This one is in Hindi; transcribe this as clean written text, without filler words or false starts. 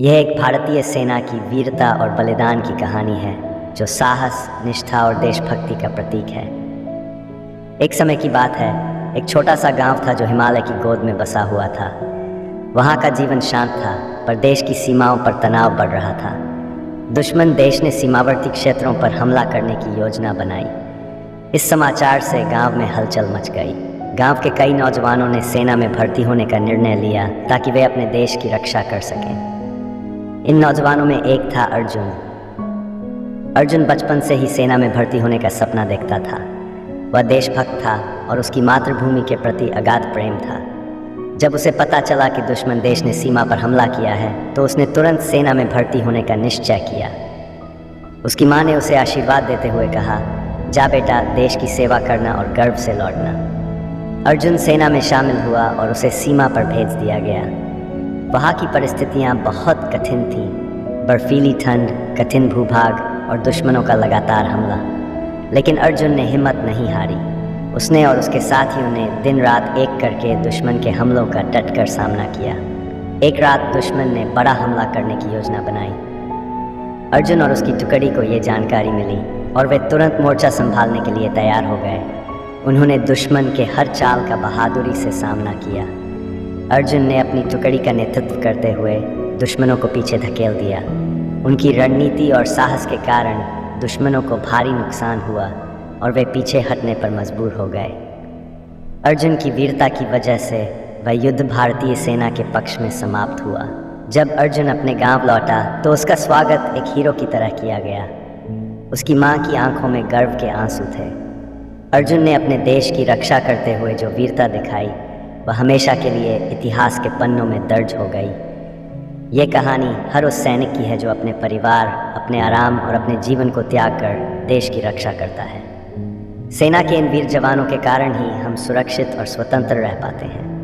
यह एक भारतीय सेना की वीरता और बलिदान की कहानी है जो साहस, निष्ठा और देशभक्ति का प्रतीक है। एक समय की बात है, एक छोटा सा गांव था जो हिमालय की गोद में बसा हुआ था। वहां का जीवन शांत था, पर देश की सीमाओं पर तनाव बढ़ रहा था। दुश्मन देश ने सीमावर्ती क्षेत्रों पर हमला करने की योजना बनाई। इस समाचार से गांव में हलचल मच गई। गांव के कई नौजवानों ने सेना में भर्ती होने का निर्णय लिया ताकि वे अपने देश की रक्षा कर सकें। इन नौजवानों में एक था अर्जुन। अर्जुन बचपन से ही सेना में भर्ती होने का सपना देखता था। वह देशभक्त था और उसकी मातृभूमि के प्रति अगाध प्रेम था। जब उसे पता चला कि दुश्मन देश ने सीमा पर हमला किया है तो उसने तुरंत सेना में भर्ती होने का निश्चय किया। उसकी माँ ने उसे आशीर्वाद देते हुए कहा, जा बेटा, देश की सेवा करना और गर्व से लौटना। अर्जुन सेना में शामिल हुआ और उसे सीमा पर भेज दिया गया। वहाँ की परिस्थितियाँ बहुत कठिन थीं, बर्फीली ठंड, कठिन भूभाग और दुश्मनों का लगातार हमला। लेकिन अर्जुन ने हिम्मत नहीं हारी। उसने और उसके साथियों ने दिन रात एक करके दुश्मन के हमलों का डटकर सामना किया। एक रात दुश्मन ने बड़ा हमला करने की योजना बनाई। अर्जुन और उसकी टुकड़ी को ये जानकारी मिली और वे तुरंत मोर्चा संभालने के लिए तैयार हो गए। उन्होंने दुश्मन के हर चाल का बहादुरी से सामना किया। अर्जुन ने अपनी टुकड़ी का नेतृत्व करते हुए दुश्मनों को पीछे धकेल दिया। उनकी रणनीति और साहस के कारण दुश्मनों को भारी नुकसान हुआ और वे पीछे हटने पर मजबूर हो गए। अर्जुन की वीरता की वजह से वह युद्ध भारतीय सेना के पक्ष में समाप्त हुआ। जब अर्जुन अपने गांव लौटा तो उसका स्वागत एक हीरो की तरह किया गया। उसकी माँ की आंखों में गर्व के आंसू थे। अर्जुन ने अपने देश की रक्षा करते हुए जो वीरता दिखाई, वह हमेशा के लिए इतिहास के पन्नों में दर्ज हो गई। ये कहानी हर उस सैनिक की है जो अपने परिवार, अपने आराम और अपने जीवन को त्याग कर देश की रक्षा करता है। सेना के इन वीर जवानों के कारण ही हम सुरक्षित और स्वतंत्र रह पाते हैं।